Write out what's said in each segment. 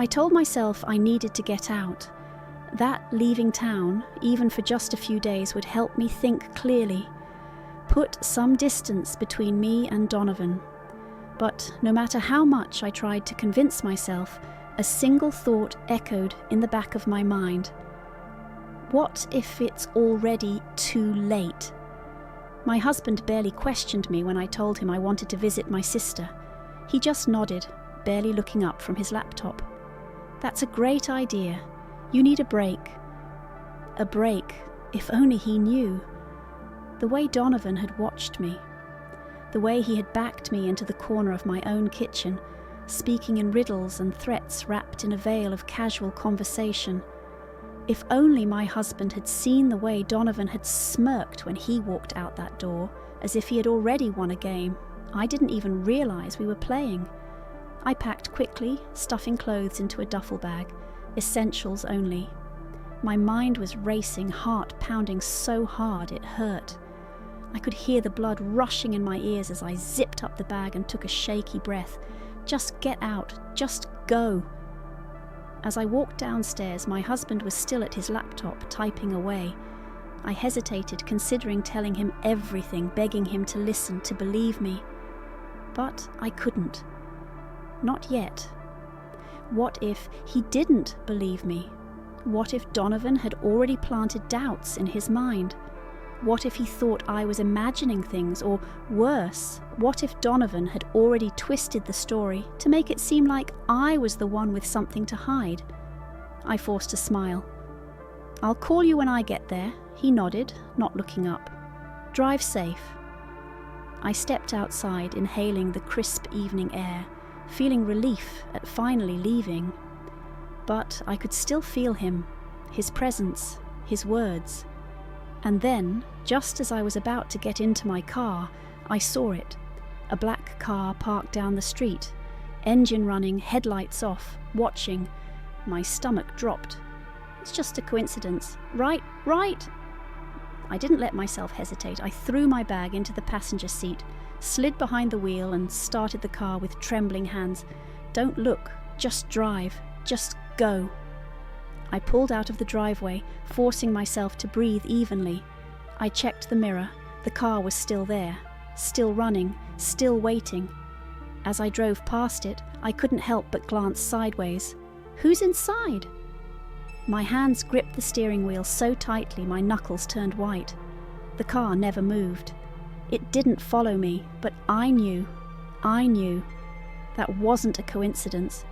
I told myself I needed to get out. That leaving town, even for just a few days, would help me think clearly, put some distance between me and Donovan. But no matter how much I tried to convince myself, a single thought echoed in the back of my mind. What if it's already too late? My husband barely questioned me when I told him I wanted to visit my sister. He just nodded, barely looking up from his laptop. That's a great idea. You need a break. A break, if only he knew. The way Donovan had watched me. The way he had backed me into the corner of my own kitchen, speaking in riddles and threats wrapped in a veil of casual conversation. If only my husband had seen the way Donovan had smirked when he walked out that door, as if he had already won a game. I didn't even realize we were playing. I packed quickly, stuffing clothes into a duffel bag, essentials only. My mind was racing, heart pounding so hard it hurt. I could hear the blood rushing in my ears as I zipped up the bag and took a shaky breath. Just get out, just go. As I walked downstairs, my husband was still at his laptop, typing away. I hesitated, considering telling him everything, begging him to listen, to believe me. But I couldn't. Not yet. What if he didn't believe me? What if Donovan had already planted doubts in his mind? What if he thought I was imagining things, or worse, what if Donovan had already twisted the story to make it seem like I was the one with something to hide? I forced a smile. "I'll call you when I get there," he nodded, not looking up. "Drive safe." I stepped outside, inhaling the crisp evening air, feeling relief at finally leaving. But I could still feel him, his presence, his words. And then, just as I was about to get into my car, I saw it. A black car parked down the street, engine running, headlights off, watching. My stomach dropped. It's just a coincidence. Right. I didn't let myself hesitate. I threw my bag into the passenger seat, slid behind the wheel and started the car with trembling hands. Don't look, just drive, just go. I pulled out of the driveway, forcing myself to breathe evenly. I checked the mirror. The car was still there, still running, still waiting. As I drove past it, I couldn't help but glance sideways. Who's inside? My hands gripped the steering wheel so tightly my knuckles turned white. The car never moved. It didn't follow me, but I knew. That wasn't a coincidence.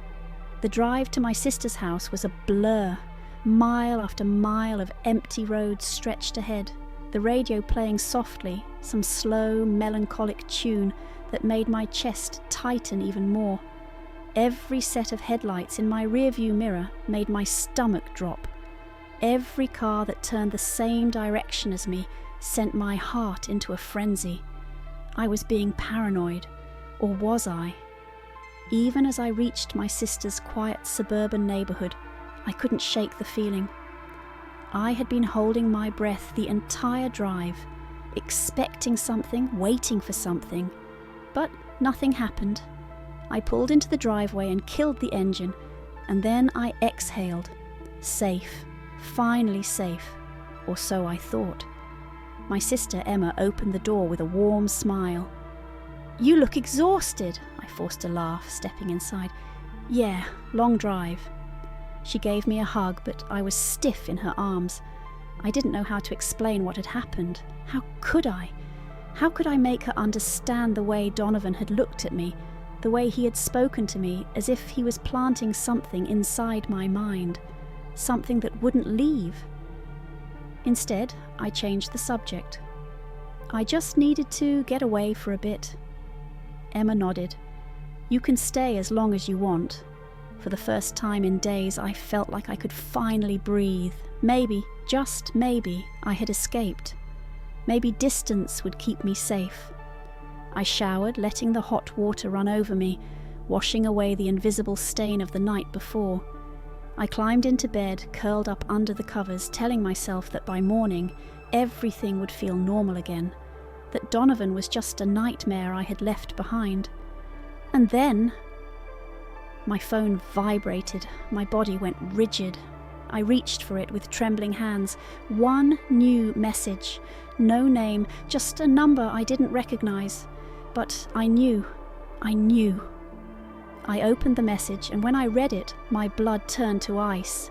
The drive to my sister's house was a blur. Mile after mile of empty roads stretched ahead, the radio playing softly, some slow, melancholic tune that made my chest tighten even more. Every set of headlights in my rearview mirror made my stomach drop. Every car that turned the same direction as me sent my heart into a frenzy. I was being paranoid, or was I? Even as I reached my sister's quiet suburban neighborhood, I couldn't shake the feeling. I had been holding my breath the entire drive, expecting something, waiting for something. But nothing happened. I pulled into the driveway and killed the engine, and then I exhaled. Safe, finally safe, or so I thought. My sister Emma opened the door with a warm smile. "You look exhausted," I forced a laugh, stepping inside. "Yeah, long drive." She gave me a hug, but I was stiff in her arms. I didn't know how to explain what had happened. How could I? How could I make her understand the way Donovan had looked at me, the way he had spoken to me as if he was planting something inside my mind, something that wouldn't leave? Instead, I changed the subject. "I just needed to get away for a bit." Emma nodded. "You can stay as long as you want." For the first time in days, I felt like I could finally breathe. Maybe, just maybe, I had escaped. Maybe distance would keep me safe. I showered, letting the hot water run over me, washing away the invisible stain of the night before. I climbed into bed, curled up under the covers, telling myself that by morning, everything would feel normal again, that Donovan was just a nightmare I had left behind. And then My phone vibrated, my body went rigid. I reached for it with trembling hands. One new message. No name, just a number I didn't recognize. But I knew. I opened the message, and when I read it, my blood turned to ice.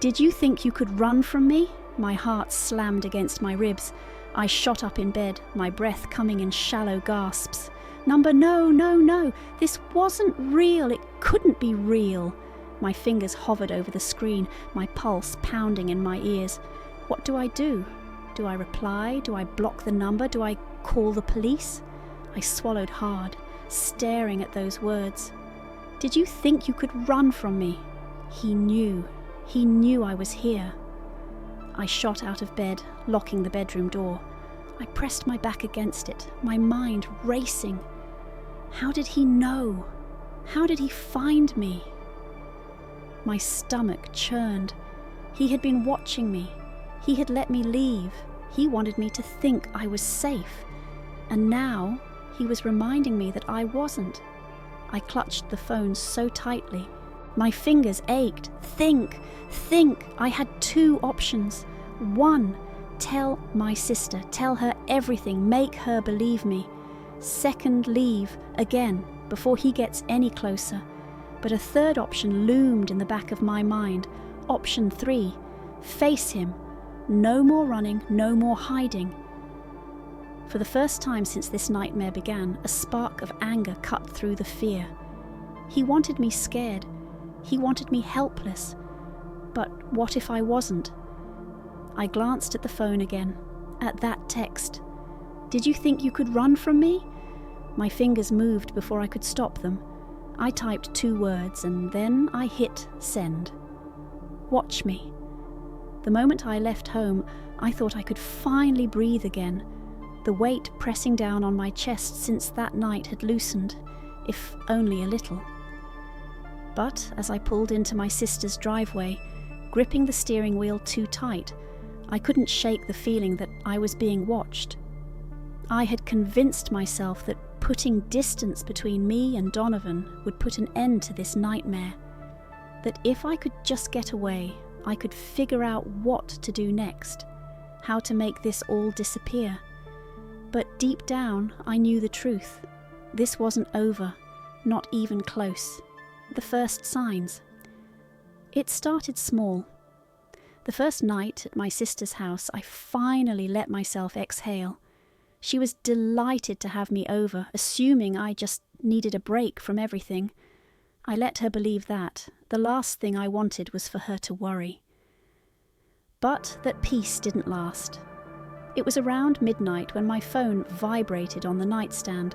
"Did you think you could run from me?" My heart slammed against my ribs. I shot up in bed, my breath coming in shallow gasps. Number, no. This wasn't real. It couldn't be real. My fingers hovered over the screen, my pulse pounding in my ears. What do I do? Do I reply? Do I block the number? Do I call the police? I swallowed hard, staring at those words. "Did you think you could run from me?" He knew I was here. I shot out of bed, locking the bedroom door. I pressed my back against it, my mind racing. How did he know? How did he find me? My stomach churned. He had been watching me. He had let me leave. He wanted me to think I was safe. And now he was reminding me that I wasn't. I clutched the phone so tightly. My fingers ached. Think. I had two options. One, tell my sister. Tell her everything. Make her believe me. Second, leave again before he gets any closer. But a third option loomed in the back of my mind. Option 3, face him. No more running, no more hiding. For the first time since this nightmare began, a spark of anger cut through the fear. He wanted me scared. He wanted me helpless. But what if I wasn't? I glanced at the phone again, at that text. "Did you think you could run from me?" My fingers moved before I could stop them. I typed 2 words and then I hit send. Watch me. The moment I left home, I thought I could finally breathe again. The weight pressing down on my chest since that night had loosened, if only a little. But as I pulled into my sister's driveway, gripping the steering wheel too tight, I couldn't shake the feeling that I was being watched. I had convinced myself that putting distance between me and Donovan would put an end to this nightmare. That if I could just get away, I could figure out what to do next, how to make this all disappear. But deep down, I knew the truth. This wasn't over, not even close. The first signs. It started small. The first night at my sister's house, I finally let myself exhale. She was delighted to have me over, assuming I just needed a break from everything. I let her believe that. The last thing I wanted was for her to worry. But that peace didn't last. It was around midnight when my phone vibrated on the nightstand.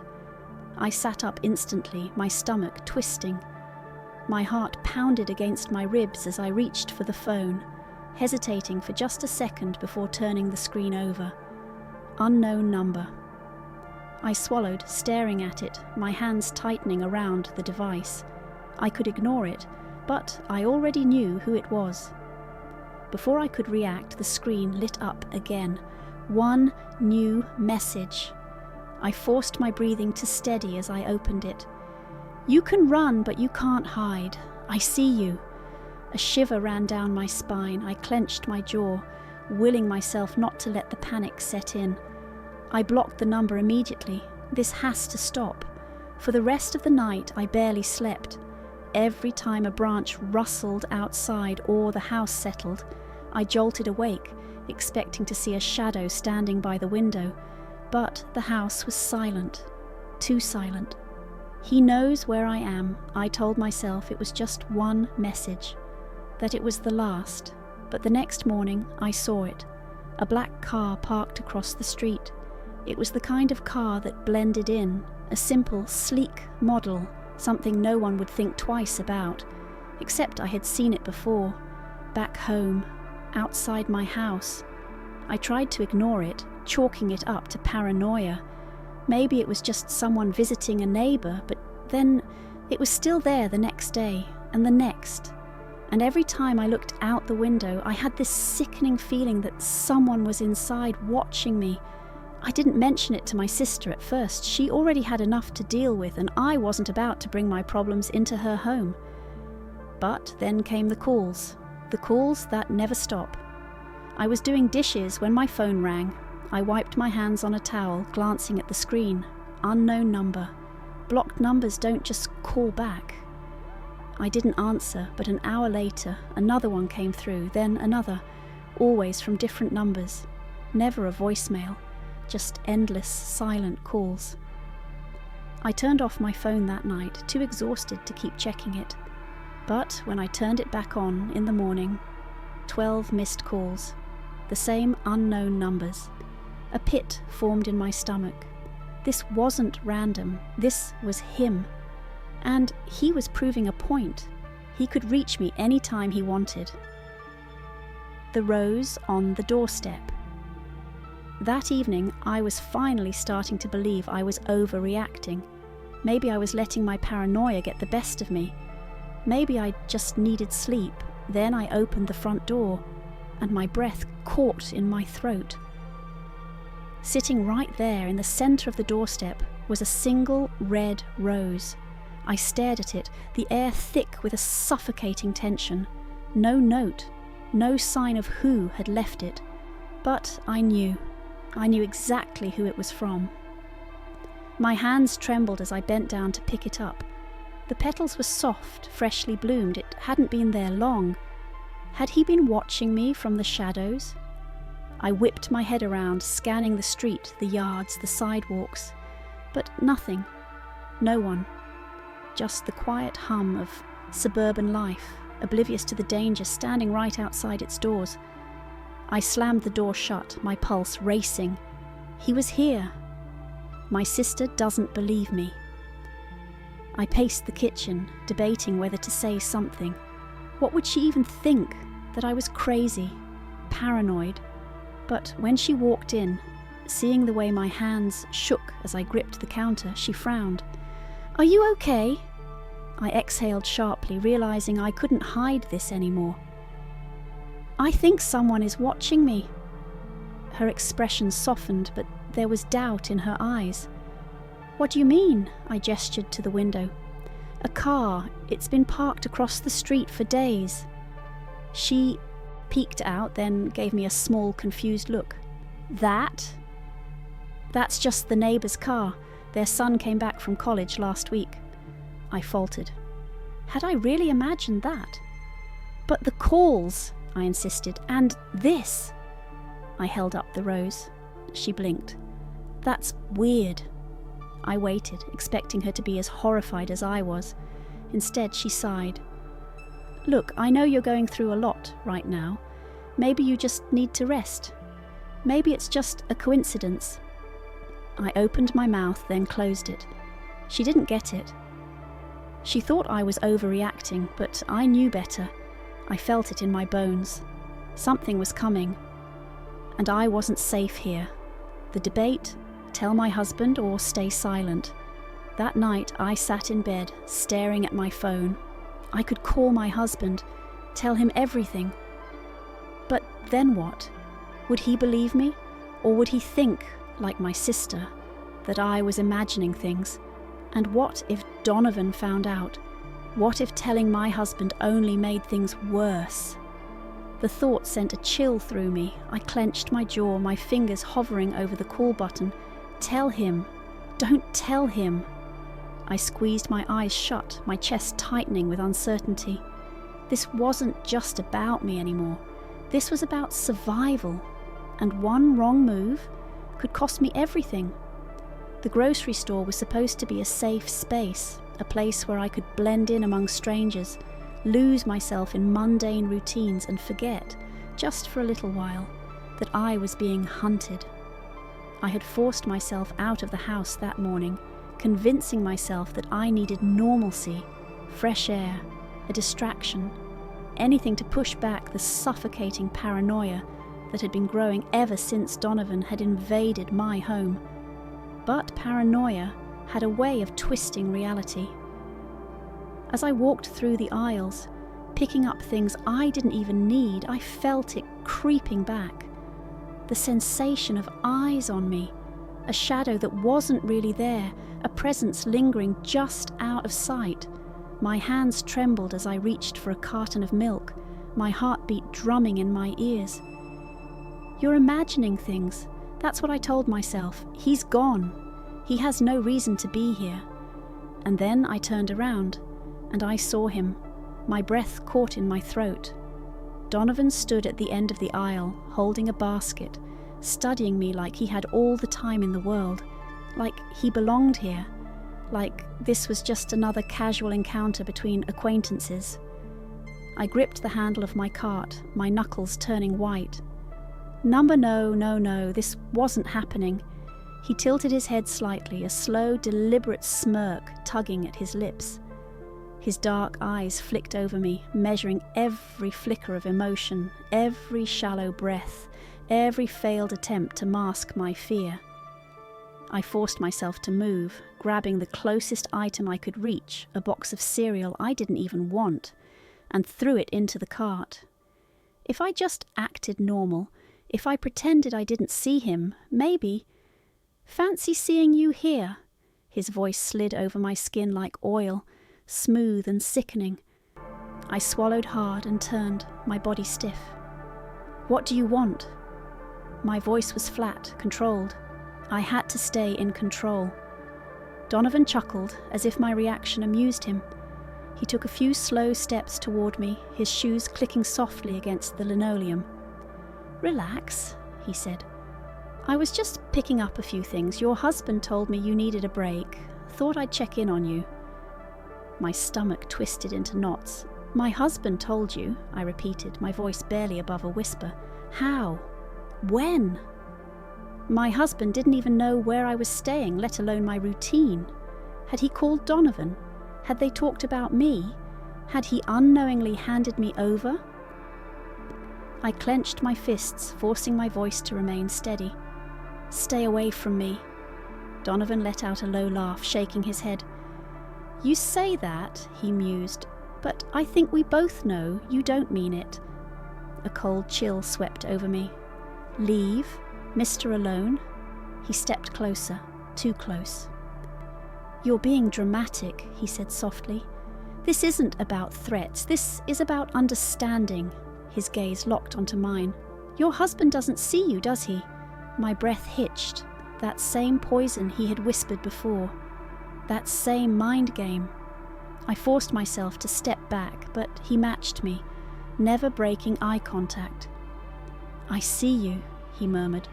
I sat up instantly, my stomach twisting. My heart pounded against my ribs as I reached for the phone, hesitating for just a second before turning the screen over. Unknown number. I swallowed, staring at it, my hands tightening around the device. I could ignore it, but I already knew who it was. Before I could react, the screen lit up again. One new message. I forced my breathing to steady as I opened it. "You can run, but you can't hide. I see you." A shiver ran down my spine. I clenched my jaw, willing myself not to let the panic set in. I blocked the number immediately. This has to stop. For the rest of the night, I barely slept. Every time a branch rustled outside or the house settled, I jolted awake, expecting to see a shadow standing by the window. But the house was silent. Too silent. He knows where I am. I told myself it was just one message, that it was the last. But the next morning, I saw it. A black car parked across the street. It was the kind of car that blended in, a simple, sleek model, something no one would think twice about. Except I had seen it before, back home, outside my house. I tried to ignore it, chalking it up to paranoia. Maybe it was just someone visiting a neighbour, but then it was still there the next day, and the next. And every time I looked out the window, I had this sickening feeling that someone was inside watching me. I didn't mention it to my sister at first. She already had enough to deal with, and I wasn't about to bring my problems into her home. But then came the calls that never stop. I was doing dishes when my phone rang. I wiped my hands on a towel, glancing at the screen. Unknown number. Blocked numbers don't just call back. I didn't answer, but an hour later, another one came through, then another, always from different numbers. Never a voicemail, just endless, silent calls. I turned off my phone that night, too exhausted to keep checking it. But when I turned it back on in the morning, 12 missed calls, the same unknown numbers. A pit formed in my stomach. This wasn't random, this was him. And he was proving a point. He could reach me any time he wanted. The rose on the doorstep. That evening, I was finally starting to believe I was overreacting. Maybe I was letting my paranoia get the best of me. Maybe I just needed sleep. Then I opened the front door, and my breath caught in my throat. Sitting right there in the center of the doorstep was a single red rose. I stared at it, the air thick with a suffocating tension. No note, no sign of who had left it. But I knew exactly who it was from. My hands trembled as I bent down to pick it up. The petals were soft, freshly bloomed. It hadn't been there long. Had he been watching me from the shadows? I whipped my head around, scanning the street, the yards, the sidewalks. But nothing. No one. Just the quiet hum of suburban life, oblivious to the danger standing right outside its doors. I slammed the door shut, my pulse racing. He was here. My sister doesn't believe me. I paced the kitchen, debating whether to say something. What would she even think? That I was crazy, paranoid? But when she walked in, seeing the way my hands shook as I gripped the counter, she frowned. "Are you okay?" I exhaled sharply, realizing I couldn't hide this anymore. "I think someone is watching me." Her expression softened, but there was doubt in her eyes. "What do you mean?" I gestured to the window. "A car. It's been parked across the street for days." She peeked out, then gave me a small, confused look. "That's just the neighbour's car. Their son came back from college last week." I faltered. Had I really imagined that? "But the calls," I insisted, "and this." I held up the rose. She blinked. "That's weird." I waited, expecting her to be as horrified as I was. Instead, she sighed. "Look, I know you're going through a lot right now. Maybe you just need to rest. Maybe it's just a coincidence." I opened my mouth, then closed it. She didn't get it. She thought I was overreacting, but I knew better. I felt it in my bones. Something was coming. And I wasn't safe here. The debate, tell my husband or stay silent. That night I sat in bed, staring at my phone. I could call my husband, tell him everything. But then what? Would he believe me? Or would he think, like my sister, that I was imagining things? And what if Donovan found out? What if telling my husband only made things worse? The thought sent a chill through me. I clenched my jaw, my fingers hovering over the call button. Tell him. Don't tell him. I squeezed my eyes shut, my chest tightening with uncertainty. This wasn't just about me anymore. This was about survival. And one wrong move could cost me everything. The grocery store was supposed to be a safe space, a place where I could blend in among strangers, lose myself in mundane routines and forget, just for a little while, that I was being hunted. I had forced myself out of the house that morning, convincing myself that I needed normalcy, fresh air, a distraction, anything to push back the suffocating paranoia that had been growing ever since Donovan had invaded my home. But paranoia had a way of twisting reality. As I walked through the aisles, picking up things I didn't even need, I felt it creeping back. The sensation of eyes on me, a shadow that wasn't really there, a presence lingering just out of sight. My hands trembled as I reached for a carton of milk, my heartbeat drumming in my ears. "You're imagining things," that's what I told myself. "He's gone. He has no reason to be here." And then I turned around, and I saw him, my breath caught in my throat. Donovan stood at the end of the aisle, holding a basket, studying me like he had all the time in the world, like he belonged here, like this was just another casual encounter between acquaintances. I gripped the handle of my cart, my knuckles turning white. No, this wasn't happening. He tilted his head slightly, a slow, deliberate smirk tugging at his lips. His dark eyes flicked over me, measuring every flicker of emotion, every shallow breath, every failed attempt to mask my fear. I forced myself to move, grabbing the closest item I could reach, a box of cereal I didn't even want, and threw it into the cart. If I just acted normal, if I pretended I didn't see him, maybe... "Fancy seeing you here." His voice slid over my skin like oil, smooth and sickening. I swallowed hard and turned, my body stiff. "What do you want?" My voice was flat, controlled. I had to stay in control. Donovan chuckled, as if my reaction amused him. He took a few slow steps toward me, his shoes clicking softly against the linoleum. "Relax," he said. "I was just picking up a few things. Your husband told me you needed a break. Thought I'd check in on you." My stomach twisted into knots. "My husband told you," I repeated, my voice barely above a whisper. "How? When?" My husband didn't even know where I was staying, let alone my routine. Had he called Donovan? Had they talked about me? Had he unknowingly handed me over? I clenched my fists, forcing my voice to remain steady. "Stay away from me." Donovan let out a low laugh, shaking his head. "You say that," he mused, "but I think we both know you don't mean it." A cold chill swept over me. "Leave? Mr. Alone?" He stepped closer, too close. "You're being dramatic," he said softly. "This isn't about threats. This is about understanding." His gaze locked onto mine. "Your husband doesn't see you, does he?" My breath hitched. That same poison he had whispered before. That same mind game. I forced myself to step back, but he matched me, never breaking eye contact. "I see you," he murmured.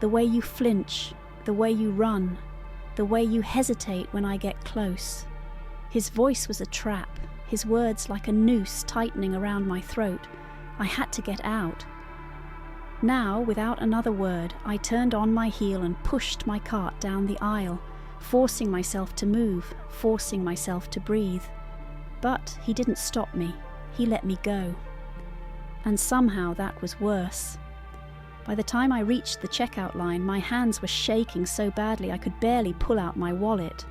"The way you flinch, the way you run, the way you hesitate when I get close." His voice was a trap, his words like a noose tightening around my throat. I had to get out. Now, without another word, I turned on my heel and pushed my cart down the aisle, forcing myself to move, forcing myself to breathe. But he didn't stop me. He let me go. And somehow that was worse. By the time I reached the checkout line, my hands were shaking so badly I could barely pull out my wallet.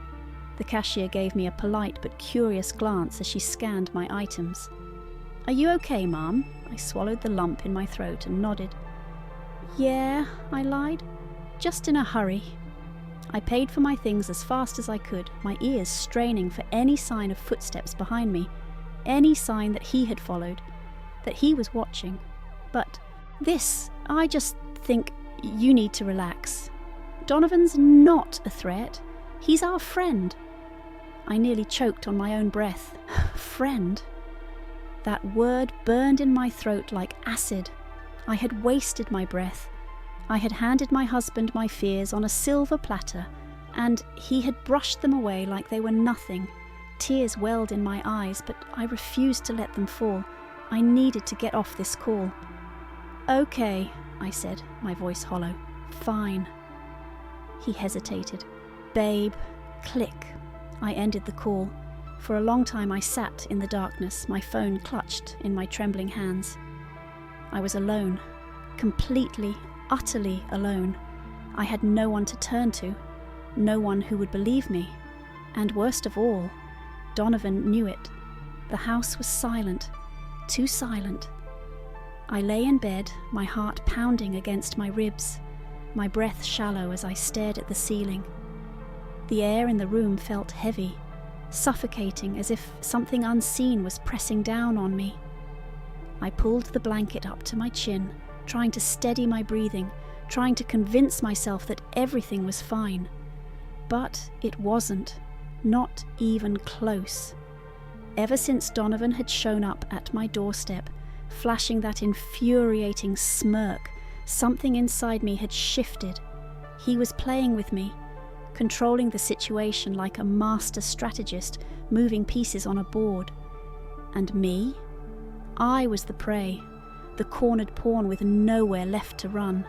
The cashier gave me a polite but curious glance as she scanned my items. "Are you okay, Mom?" I swallowed the lump in my throat and nodded. "Yeah," I lied. "Just in a hurry." I paid for my things as fast as I could, my ears straining for any sign of footsteps behind me, any sign that he had followed, that he was watching. But I just think you need to relax. Donovan's not a threat. He's our friend. I nearly choked on my own breath. Friend. That word burned in my throat like acid. I had wasted my breath. I had handed my husband my fears on a silver platter, and he had brushed them away like they were nothing. Tears welled in my eyes, but I refused to let them fall. I needed to get off this call. "Okay," I said, my voice hollow. "Fine." He hesitated. "Babe." Click. I ended the call. For a long time I sat in the darkness, my phone clutched in my trembling hands. I was alone, completely, utterly alone. I had no one to turn to, no one who would believe me. And worst of all, Donovan knew it. The house was silent, too silent. I lay in bed, my heart pounding against my ribs. my breath shallow as I stared at the ceiling. The air in the room felt heavy, suffocating, as if something unseen was pressing down on me. I pulled the blanket up to my chin, trying to steady my breathing, trying to convince myself that everything was fine. But it wasn't, not even close. Ever since Donovan had shown up at my doorstep, flashing that infuriating smirk, something inside me had shifted. He was playing with me, controlling the situation like a master strategist moving pieces on a board. And me? I was the prey, the cornered pawn with nowhere left to run.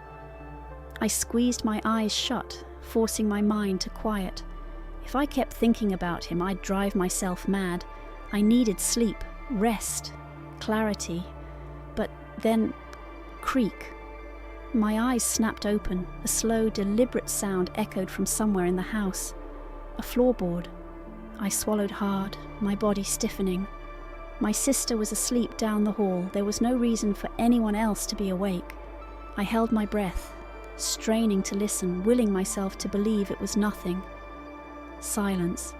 I squeezed my eyes shut, forcing my mind to quiet. If I kept thinking about him, I'd drive myself mad. I needed sleep, rest, clarity. But then, creak. My eyes snapped open. A slow, deliberate sound echoed from somewhere in the house. A floorboard. I swallowed hard, my body stiffening. My sister was asleep down the hall. There was no reason for anyone else to be awake. I held my breath, straining to listen, willing myself to believe it was nothing. Silence.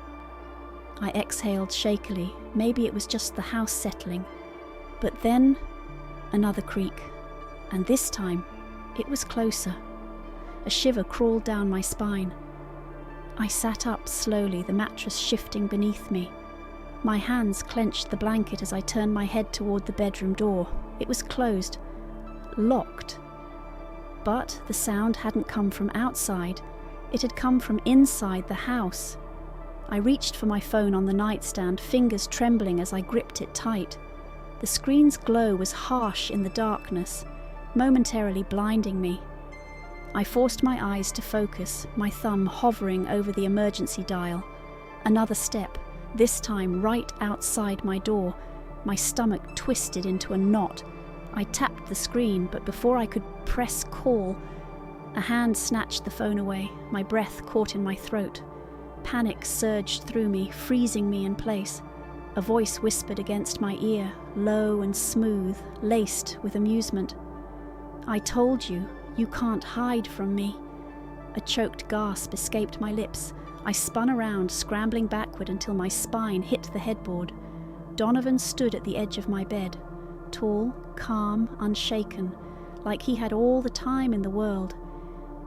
I exhaled shakily. Maybe it was just the house settling. But then, another creak. And this time, it was closer. A shiver crawled down my spine. I sat up slowly, the mattress shifting beneath me. My hands clenched the blanket as I turned my head toward the bedroom door. It was closed, locked. But the sound hadn't come from outside. It had come from inside the house. I reached for my phone on the nightstand, fingers trembling as I gripped it tight. The screen's glow was harsh in the darkness, momentarily blinding me. I forced my eyes to focus, my thumb hovering over the emergency dial. Another step, this time right outside my door. My stomach twisted into a knot. I tapped the screen, but before I could press call, a hand snatched the phone away. My breath caught in my throat. Panic surged through me, freezing me in place. A voice whispered against my ear, low and smooth, laced with amusement. "I told you, you can't hide from me." A choked gasp escaped my lips. I spun around, scrambling backward until my spine hit the headboard. Donovan stood at the edge of my bed, tall, calm, unshaken, like he had all the time in the world.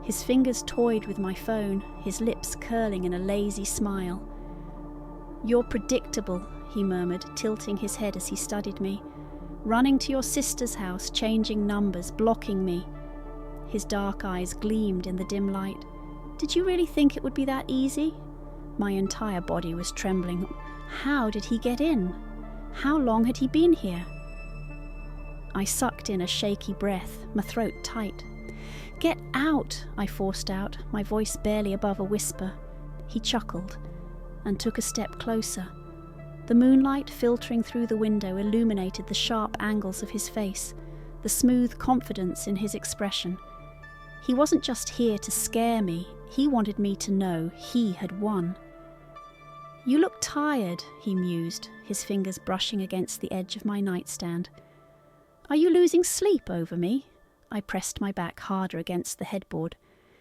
His fingers toyed with my phone, his lips curling in a lazy smile. "You're predictable," he murmured, tilting his head as he studied me. "Running to your sister's house, changing numbers, blocking me." His dark eyes gleamed in the dim light. "Did you really think it would be that easy?" My entire body was trembling. How did he get in? How long had he been here? I sucked in a shaky breath, my throat tight. "Get out," I forced out, my voice barely above a whisper. He chuckled and took a step closer. The moonlight filtering through the window illuminated the sharp angles of his face, the smooth confidence in his expression. He wasn't just here to scare me, he wanted me to know he had won. "You look tired," he mused, his fingers brushing against the edge of my nightstand. "Are you losing sleep over me?" I pressed my back harder against the headboard.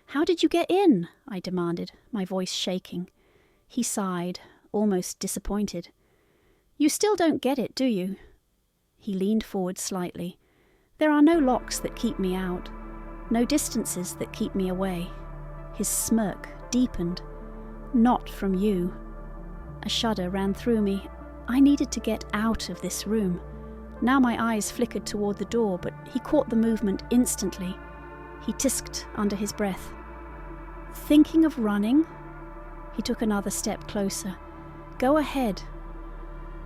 "How did you get in?" I demanded, my voice shaking. He sighed, almost disappointed. "You still don't get it, do you?" He leaned forward slightly. "There are no locks that keep me out, no distances that keep me away." His smirk deepened. "Not from you." A shudder ran through me. I needed to get out of this room. Now my eyes flickered toward the door, but he caught the movement instantly. He tisked under his breath. "Thinking of running?" He took another step closer. "Go ahead."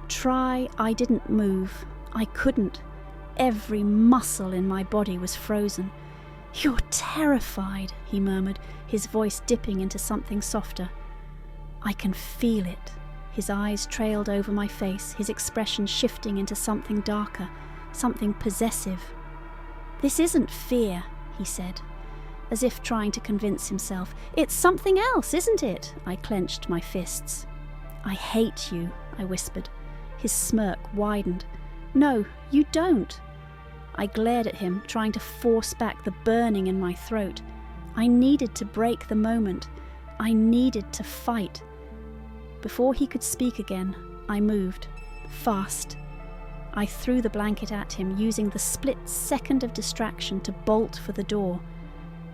Try. I didn't move. I couldn't. Every muscle in my body was frozen. "You're terrified," he murmured, his voice dipping into something softer. "I can feel it." His eyes trailed over my face, his expression shifting into something darker, something possessive. "This isn't fear," he said, as if trying to convince himself. "It's something else, isn't it?" I clenched my fists. "I hate you," I whispered. His smirk widened. "No, you don't." I glared at him, trying to force back the burning in my throat. I needed to break the moment. I needed to fight. Before he could speak again, I moved. Fast. I threw the blanket at him, using the split second of distraction to bolt for the door.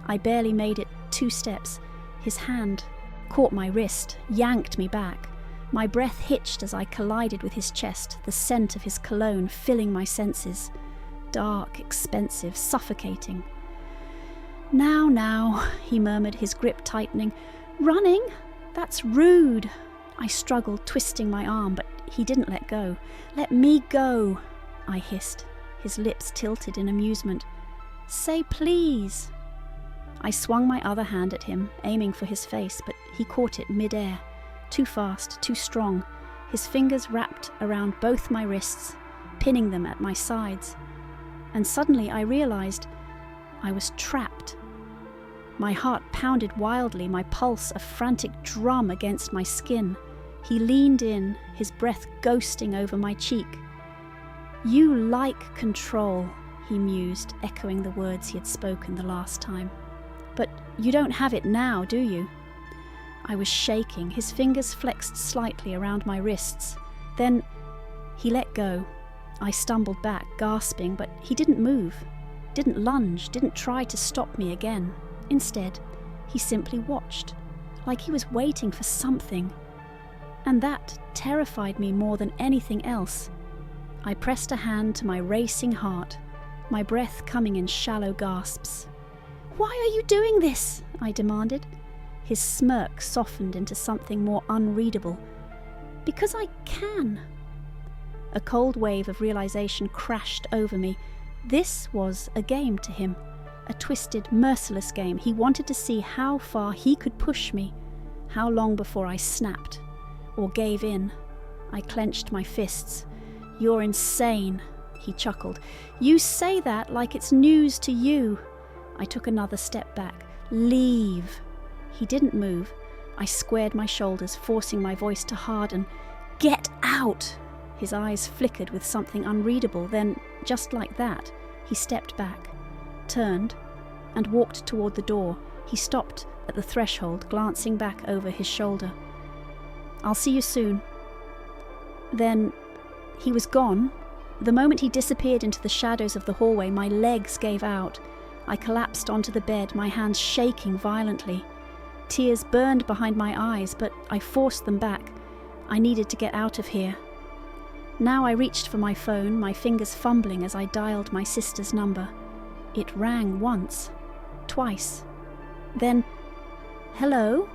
I barely made it 2 steps. His hand caught my wrist, yanked me back. My breath hitched as I collided with his chest, the scent of his cologne filling my senses. Dark, expensive, suffocating. Now, he murmured, his grip tightening. Running? That's rude. I struggled, twisting my arm, but he didn't let go. Let me go, I hissed. His lips tilted in amusement. Say please. I swung my other hand at him, aiming for his face, but he caught it mid-air. Too fast, too strong. His fingers wrapped around both my wrists, pinning them at my sides. And suddenly I realized I was trapped. My heart pounded wildly, my pulse a frantic drum against my skin. He leaned in, his breath ghosting over my cheek. You like control, he mused, echoing the words he had spoken the last time. But you don't have it now, do you? I was shaking, his fingers flexed slightly around my wrists. Then he let go. I stumbled back, gasping, but he didn't move, didn't lunge, didn't try to stop me again. Instead, he simply watched, like he was waiting for something. And that terrified me more than anything else. I pressed a hand to my racing heart, my breath coming in shallow gasps. Why are you doing this? I demanded. His smirk softened into something more unreadable. Because I can. A cold wave of realization crashed over me. This was a game to him, a twisted, merciless game. He wanted to see how far he could push me, how long before I snapped or gave in. I clenched my fists. You're insane, he chuckled. You say that like it's news to you. I took another step back. Leave. He didn't move. I squared my shoulders, forcing my voice to harden. Get out! His eyes flickered with something unreadable. Then, just like that, he stepped back, turned, and walked toward the door. He stopped at the threshold, glancing back over his shoulder. I'll see you soon. Then he was gone. The moment he disappeared into the shadows of the hallway, my legs gave out. I collapsed onto the bed, my hands shaking violently. Tears burned behind my eyes, but I forced them back. I needed to get out of here. Now I reached for my phone, my fingers fumbling as I dialed my sister's number. It rang once, twice. Then, hello?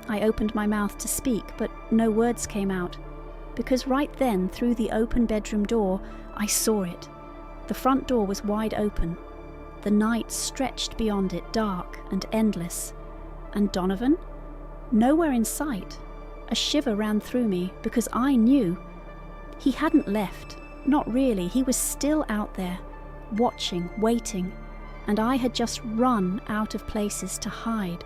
I opened my mouth to speak, but no words came out, because right then, through the open bedroom door, I saw it. The front door was wide open. The night stretched beyond it, dark and endless. And Donovan? Nowhere in sight. A shiver ran through me, because I knew. He hadn't left. Not really. He was still out there, watching, waiting, and I had just run out of places to hide.